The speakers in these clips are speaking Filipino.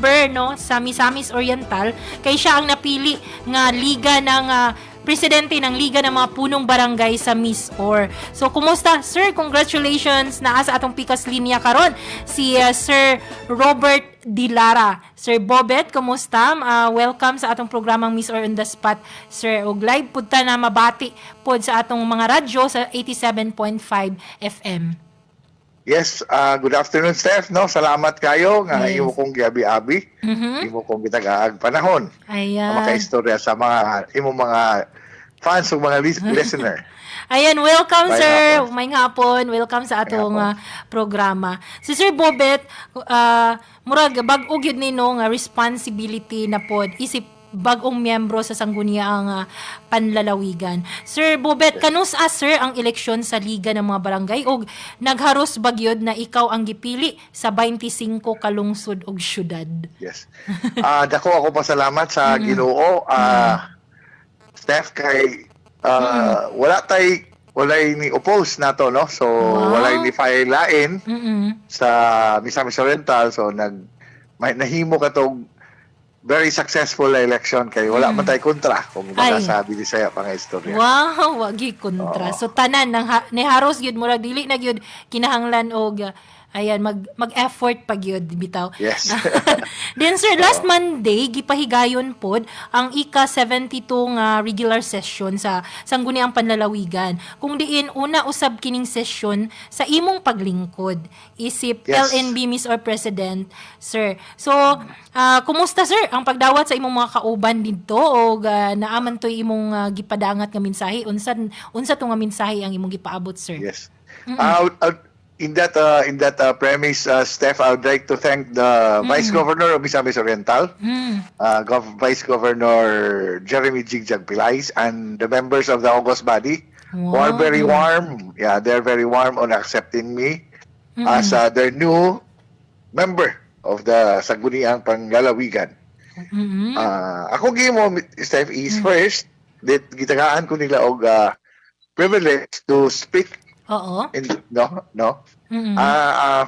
member no sa Misamis Oriental kay siya ang napili nga liga ng presidente ng Liga ng mga Punong Barangay sa MISOR. So, kumusta? Sir, congratulations na sa atong pikas linya karon si Sir Robert Dilara. Sir Bobet, kumusta? Welcome sa atong programang MISOR on the Spot. Sir, og live punta na mabati pod sa atong mga radyo sa 87.5 FM. Yes, good afternoon, Steph. No, salamat kayo nga Yes. imo kong giabi-abi. Imo kong gitagaag panahon. Ayan. Makaistorya sa mga imo mga fans ug mga listener. Ayan, welcome May sir. hapon. May hapon. Welcome sa atong programa. Si Sir Bobet, murag bag-o gyud nino nga responsibility na pod isip bag-ong miyembro sa sangguniang panlalawigan. Sir Bobet, kanus sir ang eleksyon sa Liga ng mga Barangay og nagharos bagyod na ikaw ang gipili sa 25 ka lungsod og syudad. Yes. Dako ako pasalamat sa Ginoo. Steph kay wala ni oppose nato no. So wala ni file lain sa Misamis Oriental, so nahimo katong very successful na election kay wala man tay kontra kung masasabi di saya pang istorya. Wow, wagi kontra. So tanan nang ni haros gyud murag dili na gyud kinahanglan og ayan mag-effort pag yun bitaw. Yes. Then sir, last Monday gipahigayon pod ang ika-72 nga regular session sa Sangguniang Panlalawigan. Kung diin una usab kining session sa imong paglingkod isip Yes. LNB MISOR President, sir. So, kumusta sir ang pagdawat sa imong mga kauban didto o naaman to imong gipadangat nga mensahe? Unsa to nga mensahe ang imong gipaabot, sir? Yes. In that premise, Steph, I would like to thank the Vice Governor of Misamis Oriental, Vice Governor Jeremy Jigjag Pilais, and the members of the August body who are very warm. Yeah, they're very warm on accepting me as their new member of the Sangguniang Panlalawigan. Ako gimo, Steph, is first, gitagaan ko nila og privilege to speak. Oo. No.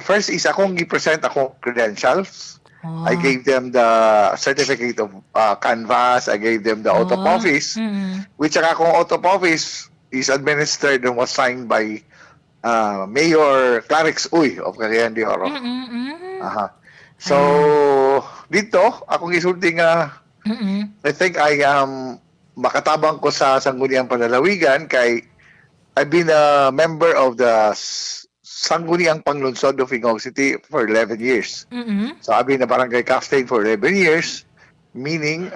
First is akong gi-present akong credentials. I gave them the certificate of canvas. I gave them the oath of office, which ang akong oath of office is administered and was signed by Mayor Clarix Uy of Cagayan de Oro. So dito akong isulti nga I think I am makatabang ko sa Sangguniang Panlalawigan kay I've been a member of the Sangguniang Panglunsod of Ingog City for 11 years. So I've been a barangay captain for 11 years, meaning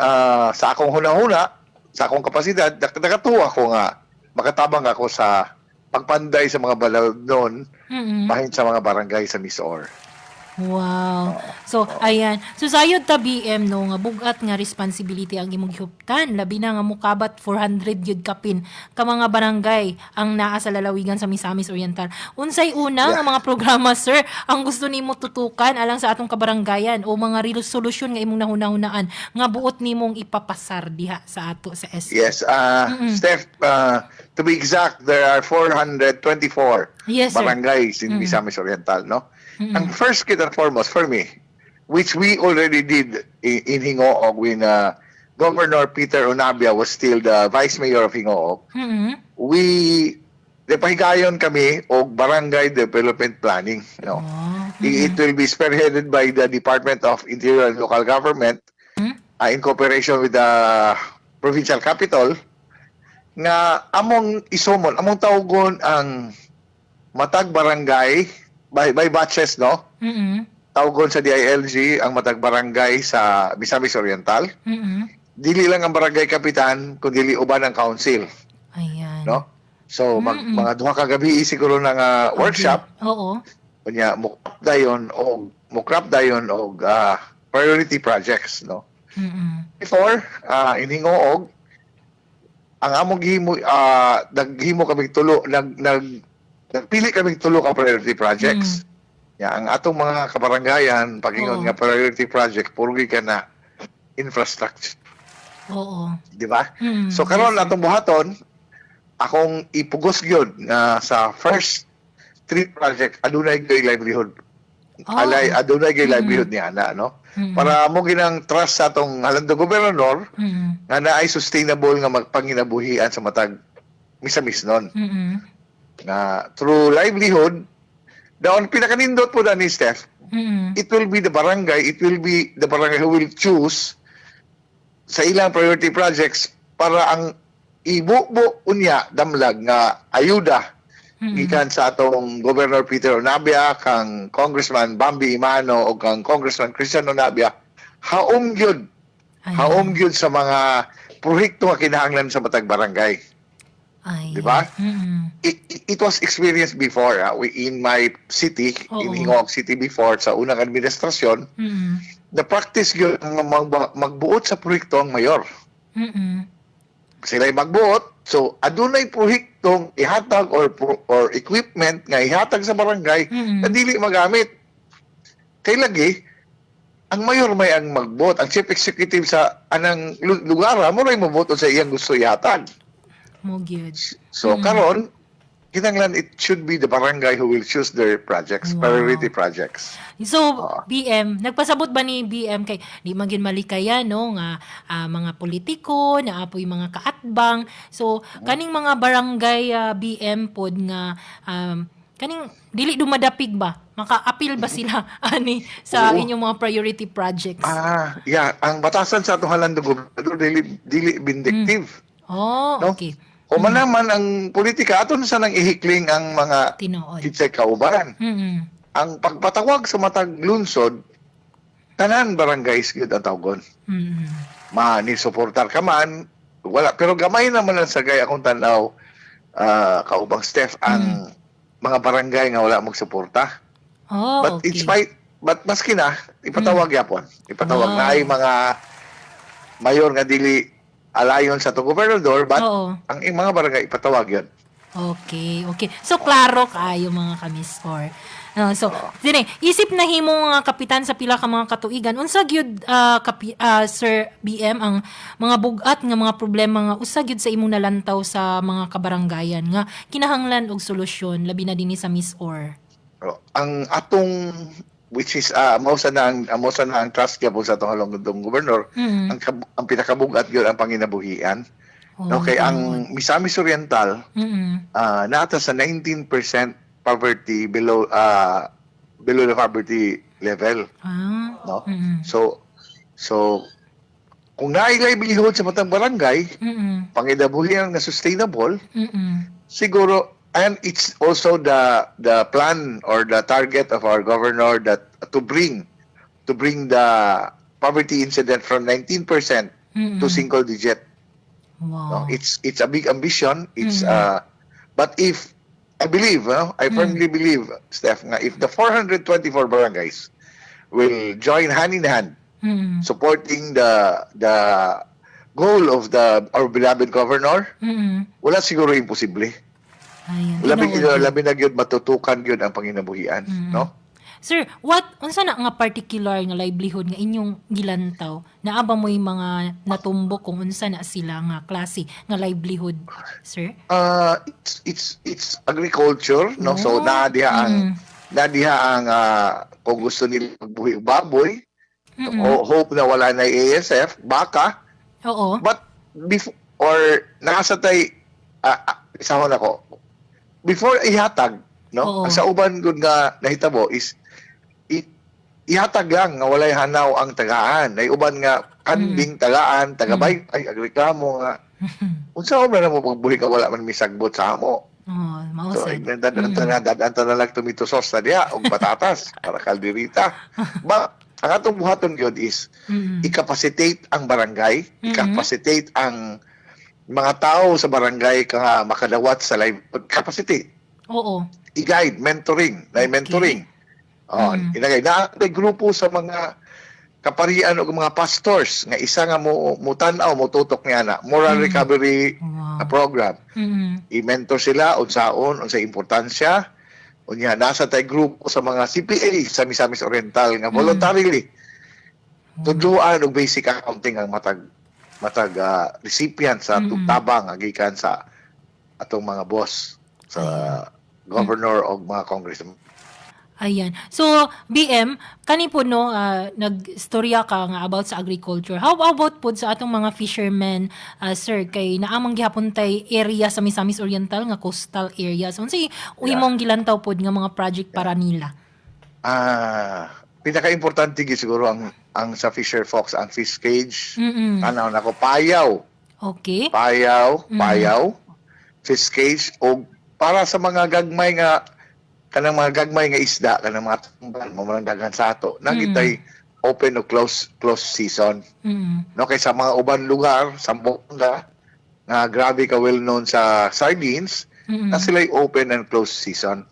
sa akong huna-huna, sa akong kapasidad, nakatuwa ko nga makatabang ako sa pagpanday sa mga balod noon bahin sa mga barangay sa MISOR. Wow. So, ayan. So, sayod ta BM, no, nga bugat nga responsibility ang imong gihuptan. Labi na nga mukabat 400 yun kapin ka mga barangay ang naa sa lalawigan sa Misamis Oriental. Unsay una nga mga programa, sir, ang gusto nimo tutukan alang sa atong kabaranggayan o mga solusyon nga imong nahuna-hunaan nga buot nimong ipapasar diha sa ato sa SC? Yes. Steph, to be exact, there are 424 Yes, sir. barangays in Misamis Oriental, no? Ang first and foremost for me, which we already did in Hingoog when Governor Peter Onabia was still the Vice Mayor of Hingoog, napahigayon kami og barangay development planning. No? It will be spearheaded by the Department of Interior and Local Government in cooperation with the provincial capital nga among isumon, among tawgon ang matag barangay by batches, no? Tawgon sa DILG ang matag barangay sa Misamis Oriental. Dili lang ang barangay kapitan, kundi uban ang council. Ayan. No? So, mga duha ka gabi siguro ng workshop. Oo. Kunya, mukrap dayon og priority projects, no? Before, in Hingoog, ang among gihimo, naghimo kami tulo, nagpili kami tulo ka priority projects. Ang atong mga kabarangayan, pag-ingon nga priority project, puro ka na infrastructure. Oo. Di ba? So karon atong buhaton, akong ipugos gyud na sa first 3 project adunay kay livelihood adunay gay livelihood niya na, no? Para mo ginang trust sa atong halandong gobernador nga naay sustainable nga magpanginabuhian sa matag misamis nun. Na through livelihood, daon pinakanindot po na ni Steph, it will be the barangay who will choose sa ilang priority projects para ang ibubo unya damlag nga ayuda gikan sa atong Governor Peter Onabia, kang Congressman Bambi Imano o kang Congressman Christian Onabia, haom gyud sa mga proyekto nga kinahanglan sa matag barangay. Di ba? It was experienced before in my city, in Hingoog City before, sa unang administrasyon, na practice yun ang magbuot sa proyekto ang mayor. Sila'y magbuot, so adunay proyektong ihatag or equipment nga ihatag sa barangay na dili magamit. Kay lagi, ang mayor may ang magbuot, ang chief executive sa anang lugar, mo rin mabuot sa iyang gusto ihatag. So karon, kinanglan it should be the barangay who will choose their projects, priority projects. So, BM, nagpasabot ba ni BM kay di magin malikaya no nga mga politiko na apoy mga kaatbang. So, kaning mga barangay BM pod nga kaning dili dumadapig ba? Maka-appeal ba sila ani sa inyong mga priority projects? Ang batasan sa atong halandong gobernador dili vindictive. Okay. O manaman ang politika aton sa nang ihikling ang mga kitsay kaubaran. Ang pagpatawag sa matag lungsod, tanan barangays gyud ang tawgon. Ni suportar ka man, wala, pero gamay naman ang sagay akong tanaw, kaubang Steph, ang mga barangay nga wala magsuporta. But maski na, ipatawag yapon. Ipatawag na ay mga mayor nga dili alayon sa itong gobernador, but ang mga barangay ipatawag yun. Okay. So, klaro kayo mga kamisor. Dire, isip na himo nga kapitan sa pila ka mga katuigan, unsa gyud Sir BM ang mga bugat nga mga problema nga usa gyud sa imong nalantaw sa mga kabaranggayan nga kinahanglan og solusyon labi na dinhi sa Miss-Or. Ang atong which is mao sa na ang trust gyapon sa atong halongdong gobernador, ang pinakabugat gyud ang panginabuhian. Okay, ang Misamis Oriental naata sa 19% poverty below the poverty level. No? So kung naay livelihood sa matang barangay, panginabuhian nga sustainable, siguro, and it's also the plan or the target of our governor that to bring the poverty incident from 19% to single digit. No, it's a big ambition. It's but if I believe, I firmly believe, Steph, nga if the 424 barangays will join hand in hand supporting the goal of our beloved governor, wala siguro imposible. Labi na gyud matutukan gyud ang panginabuhian, no? Sir, unsa na nga particular nga livelihood nga inyong gilantaw? Naaba mo yung mga natumbok kung unsa na sila nga klase nga livelihood, sir? It's agriculture, no? So nadiha ang kung gusto nila magbuhi baboy, hope na wala na ASF, baka. But before or nasa tay isahon ako. Before ihatag, no? Sa uban gud nga nahitabo is ihatag lang nga walay hanaw ang tagaan. Ay uban nga kanding tagaan, tagabay ay agreklamo nga. Unsa man na mo pagbuhi ka wala man misagbot sa amo. So dadanta na lang tumitosos na diya og patatas para kalderita. Ang atong buhaton gyud is i-capacitate ang barangay, i-capacitate ang mga tao sa barangay ka makadawat sa live capacity. I-guide, mentoring, mentoring. Inagay na may grupo sa mga kaparian o mga pastors nga isa nga mo tanaw mo tutok niya na moral recovery program. I-mentor sila unsa importansya unya nasa tay grupo sa mga CPA sa Misamis Oriental nga voluntarily tudluan og basic accounting ang matag recipient sa tabang gikan sa atong mga boss sa governor o mga congressman. Ayan. So, BM, kani po no, nagstorya ka nga about sa agriculture. How about po sa atong mga fishermen, sir, kay naamang gihapon tay area sa Misamis Oriental nga coastal area. So, unsay imong gilantaw pod nga mga project para nila? Pinaka-importante siguro ang sa Fisher Fox, ang fish cage. Mm-mm. Ano nako payaw. Okay. Payaw, fish cage o para sa mga gagmay nga kanang mga gagmay nga isda kanang mga tumbal mga daghan sa ato nagitay open o close season. No kay sa mga uban lugar sa Bongga nga grabe ka well known sa sardines na sila open and close season.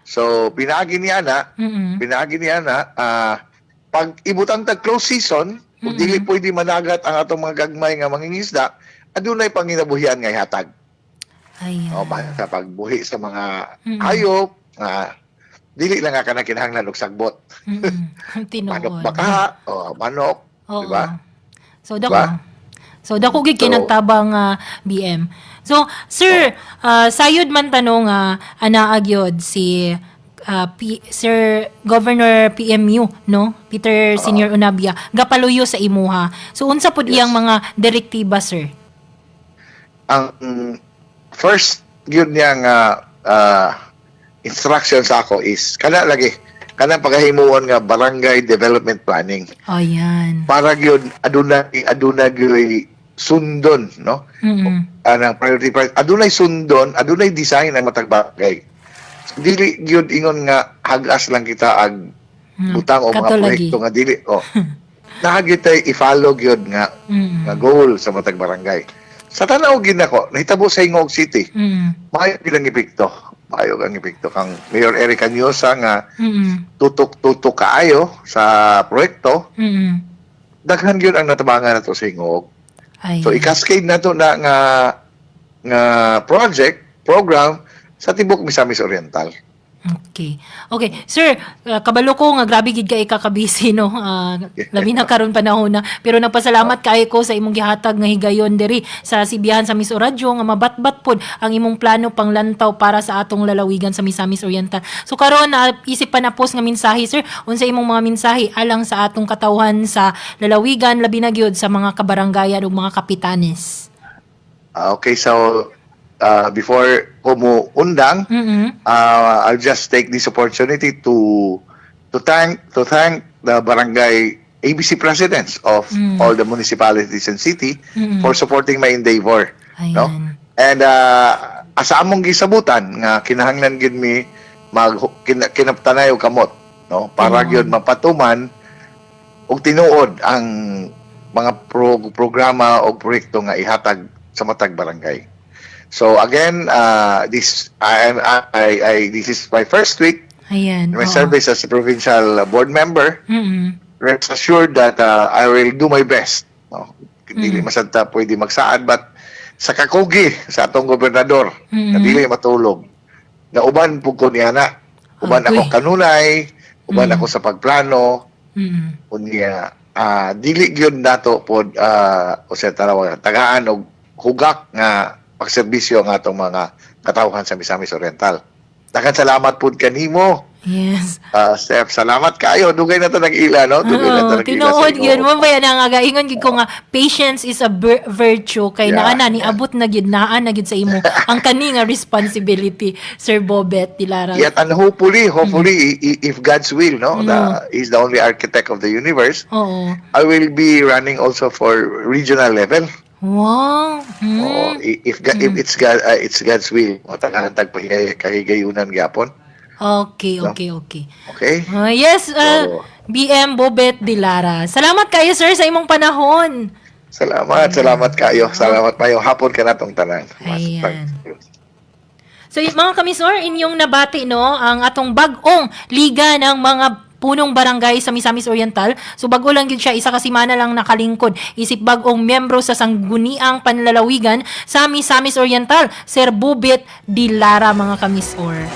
So pinaagi niya na pag ibutang tag close season kung dili pwede managat ang atong mga gagmay nga mangingisda adunay panginabuhian nga ihatag. Ayan. O sa pagbuhi sa mga hayop dili lang nga kana kinahanglan og sagbot. Manok baka o manok, di ba? So dako gid kinagtabang BM. So sir, sayod man tanong anaa gyud si Sir Governor PMU no Peter Senior Unabia gapaluyo sa imuha. So unsa pud iyang mga direktiba, sir? Ang first yun niyang instruction sa ako is kanang pagahimuon nga barangay development planning. Oh, yan. Para gyud aduna gyud sundon, no? Anang priority adunay sundon, adunay design ang matag barangay. Dili gyud ingon nga hagas lang kita ag butang o mga proyekto nga dili nahagit tay i-follow gyud nga goal sa matag barangay. Sa tanaw gid nako nahitabo sa Ingog City. Maayo bilang epekto. Maayo ang epekto kang Mayor Eric Anyosa nga tutok kaayo sa proyekto. Daghan gyud ang natabangan nato sa Ingog. So i-cascade nato na nga program sa tibok Misamis Oriental. Okay. Sir, kabalo ko nga grabe gid kay kakabisi no. Labi na karon panahon na. Pero nagpasalamat kay ko sa imong gihatag nga higayon diri sa Sibihan sa Miss Oradyo nga mabatbat pod ang imong plano panglantaw para sa atong lalawigan sa Misamis Oriental. So karon isip pa na post nga mensahe, sir. Unsa imong mga mensahe alang sa atong katawhan sa lalawigan labi na gyud sa mga kabarangayan ug mga kapitanes? Okay, so before ko mo undang, I'll just take this opportunity to thank the barangay ABC presidents of all the municipalities and city for supporting my endeavor. No? And asa among gisabutan nga kinahanglan gid mi kinaptanay og kamot, no? Para gyud mapatuman og tinuod ang mga programa o proyekto nga ihatag sa matag barangay. So again, this is my first week in my service as a provincial board member. Rest assured that I will do my best. No? Dili masanta pwede magsaad, but sa kakugi sa atong gobernador, na dili matulog. Na uban po ko niya na. Uban ako kanunay, uban ako sa pagplano. Unya, dili gyud nato pod o sa tawag tagaan og hugak nga pagserbisyo ng atong mga katawhan sa Misamis Oriental. Daghang salamat po kanimo. Yes. Steph, salamat kayo. Dugay na ito nag-ila, no? Dugay na ito nag-ila tinuod yun. Mamaya na nga, ingon gid ko nga, patience is a virtue. Kay ni abot na gid naan na gid sa imo. Ang kani nga responsibility, Sir Bobet Dilara. Yet, and hopefully, if God's will, no? He's the only architect of the universe. I will be running also for regional level. Wow. If it's God's will, matag kahigayunan gyapon. Okay. Yes, So, BM Bobet Dilara. Salamat kayo, sir, sa imong panahon. Salamat kayo. Salamat mayo hapon ka natong tanan. Ayan. So, mga kamisor, inyong nabati, no, ang atong bag-ong liga ng mga punong barangay sa Misamis Oriental. So bago lang yun siya, isa ka semana lang nakalingkod. Isip bagong membro sa sangguniang panlalawigan sa Misamis Oriental, Sir Bobet Dilara, mga kamisor.